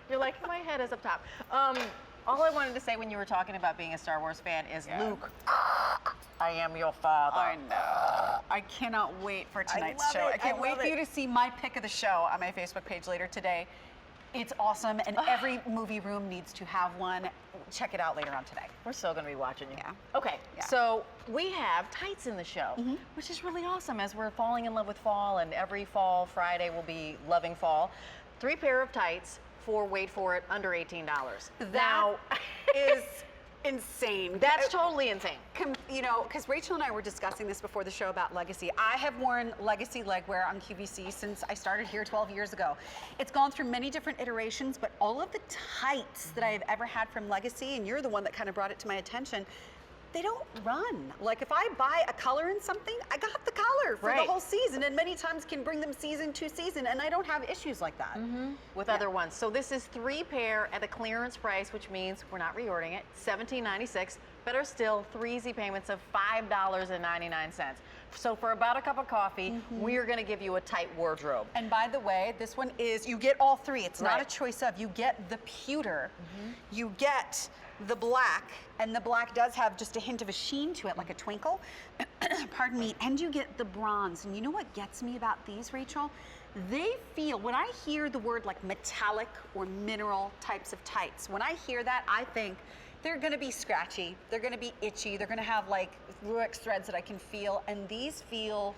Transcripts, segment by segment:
You're like, my head is up top. All I wanted to say when you were talking about being a Star Wars fan is, Luke, I am your father. I know. I cannot wait for tonight's show. I can't wait for you to see my pick of the show on my Facebook page later today. It's awesome, and every movie room needs to have one. Check it out later on today. We're still going to be watching you. Yeah. Okay, so we have tights in the show, which is really awesome as we're falling in love with fall, and every fall Friday we'll be loving fall. 3 pair of tights for, wait for it, under $18. That is insane. That's totally insane. You know, because Rachel and I were discussing this before the show about Legacy. I have worn Legacy legwear on QVC since I started here 12 years ago. It's gone through many different iterations, but all of the tights that I've ever had from Legacy, and you're the one that kind of brought it to my attention, they don't run. Like if I buy a color in something, I got the color for the whole season, and many times can bring them season to season, and I don't have issues like that. With other ones. So this is 3 pair at a clearance price, which means we're not reordering it, $17.96. Better still, 3 easy payments of $5.99. So for about a cup of coffee, we are gonna give you a tight wardrobe. And by the way, this one is, you get all 3. It's not a choice of, you get the pewter, you get the black, and the black does have just a hint of a sheen to it, like a twinkle, pardon me, and you get the bronze. And you know what gets me about these, Rachel? They feel, when I hear the word like metallic or mineral types of tights, when I hear that, I think they're gonna be scratchy, they're gonna be itchy, they're gonna have like lurex threads that I can feel, and these feel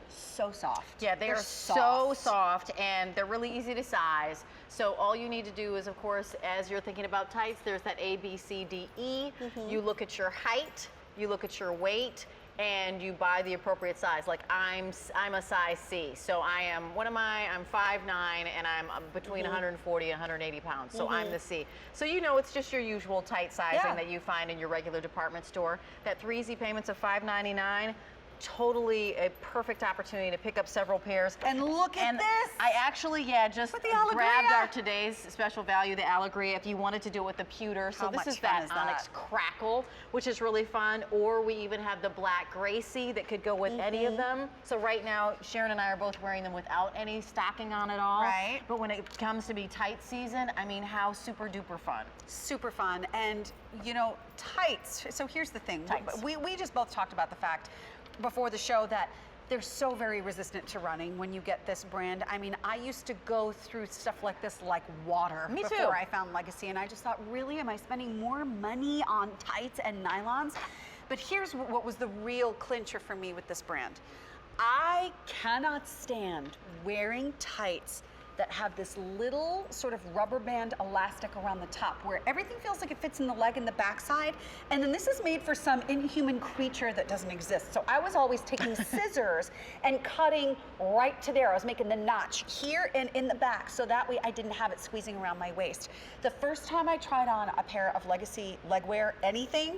so soft. Yeah, they're so soft, and they're really easy to size. So all you need to do is, of course, as you're thinking about tights, there's that A, B, C, D, E. You look at your height, you look at your weight, and you buy the appropriate size. Like I'm a size C, so I am, what am I? I'm 5'9", and I'm between 140 and 180 pounds, so I'm the C. So you know it's just your usual tight sizing that you find in your regular department store. That 3 easy payments of $5.99, totally a perfect opportunity to pick up several pairs. And look at this! I actually, just grabbed our today's special value, the Allegria, if you wanted to do it with the pewter. So this is that Onyx Crackle, which is really fun. Or we even have the Black Gracie that could go with any of them. So right now, Sharon and I are both wearing them without any stocking on at all. Right. But when it comes to be tight season, I mean, how super duper fun. Super fun. And you know, tights, so here's the thing. We just both talked about the fact before the show that they're so very resistant to running when you get this brand. I mean, I used to go through stuff like this like water before I found Legacy, and I just thought, really, am I spending more money on tights and nylons? But here's what was the real clincher for me with this brand. I cannot stand wearing tights that have this little sort of rubber band elastic around the top where everything feels like it fits in the leg and the backside. And then this is made for some inhuman creature that doesn't exist. So I was always taking scissors and cutting right to there. I was making the notch here and in the back, so that way I didn't have it squeezing around my waist. The first time I tried on a pair of Legacy legwear, anything,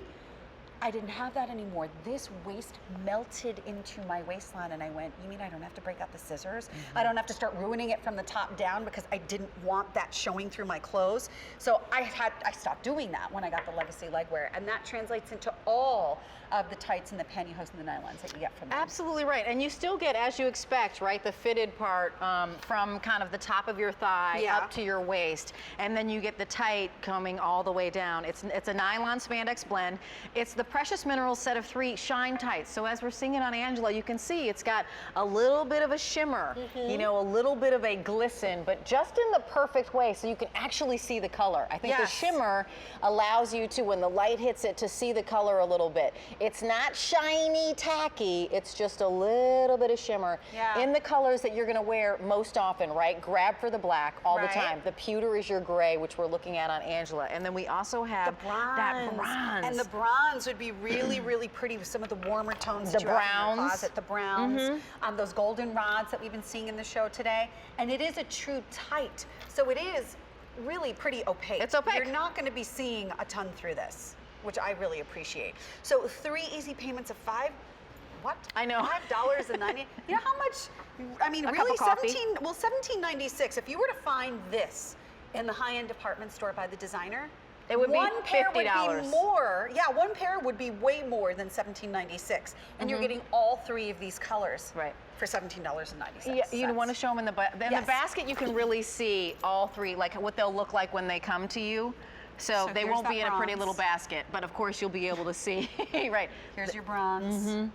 I didn't have that anymore. This waist melted into my waistline, and I went, you mean I don't have to break out the scissors? I don't have to start ruining it from the top down because I didn't want that showing through my clothes. So I stopped doing that when I got the Legacy legwear, and that translates into all of the tights and the pantyhose and the nylons that you get from them. Absolutely right, and you still get, as you expect, right, the fitted part from kind of the top of your thigh up to your waist, and then you get the tight coming all the way down. It's a nylon spandex blend. It's the Precious Minerals set of 3 shine tights. So as we're seeing it on Angela, you can see it's got a little bit of a shimmer, you know, a little bit of a glisten, but just in the perfect way so you can actually see the color. I think the shimmer allows you to, when the light hits it, to see the color a little bit. It's not shiny, tacky, it's just a little bit of shimmer in the colors that you're gonna wear most often, right? Grab for the black all the time. The pewter is your gray, which we're looking at on Angela. And then we also have that bronze. And the bronze would be really, really pretty with some of the warmer tones that you have in your closet. The browns, those golden rods that we've been seeing in the show today. And it is a true tight, so it is really pretty opaque. It's opaque. You're not gonna be seeing a ton through this, which I really appreciate. So 3 easy payments of I know. $5.90. You know how much, I mean, really $17.96. If you were to find this in the high-end department store by the designer, It would be one pair would $50. be more. Yeah, one pair would be way more than $17.96, and you're getting all 3 of these colors. Right. For $17.96. Yeah, you want to show them in the Yes. the basket. You can really see all 3, like what they'll look like when they come to you. So they here's won't that be in a pretty bronze. little basket, but of course you'll be able to see. Right. Here's your bronze.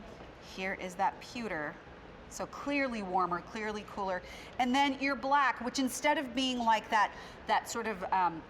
Here is that pewter. So clearly warmer, clearly cooler. And then your black, which instead of being like that sort of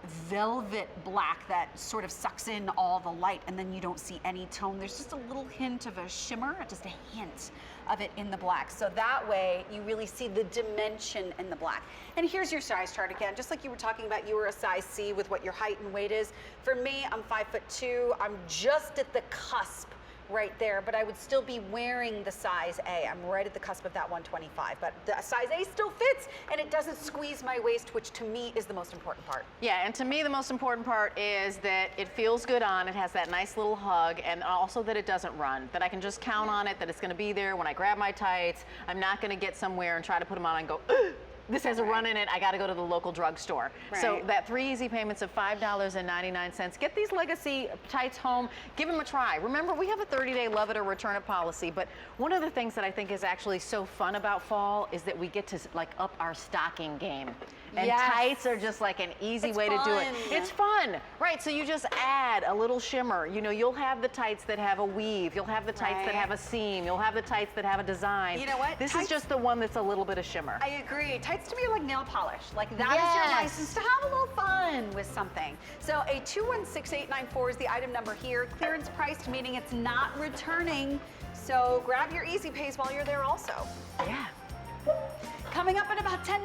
velvet black that sort of sucks in all the light and then you don't see any tone, there's just a little hint of a shimmer, just a hint of it in the black. So that way you really see the dimension in the black. And here's your size chart again, just like you were talking about, you were a size C with what your height and weight is. For me, I'm 5'2". I'm just at the cusp right there, but I would still be wearing the size A. I'm right at the cusp of that 125, but the size A still fits and it doesn't squeeze my waist, which to me is the most important part. Yeah, and to me the most important part is that it feels good on, it has that nice little hug, and also that it doesn't run, that I can just count on it, that it's gonna be there when I grab my tights. I'm not gonna get somewhere and try to put them on and go, ugh, this has a run in it, I gotta go to the local drugstore. So Right. that 3 easy payments of $5.99. Get these Legacy tights home, give them a try. Remember, we have a 30-day love it or return it policy, but one of the things that I think is actually so fun about fall is that we get to like up our stocking game. And Yes. tights are just like an easy way to do it. fun. It's fun, right? So you just add a little shimmer. You know, you'll have the tights that have a weave, you'll have the tights that Right. have a seam, you'll have the tights that have a design. You know what? This Tights- is just the one that's a little bit of shimmer. I agree. Tights to me are like nail polish. Like that is Yes. your license to have a little fun with something. So a 216894 is the item number here. Clearance priced, meaning it's not returning. So grab your easy pays while you're there also. Yeah. Coming up in about 10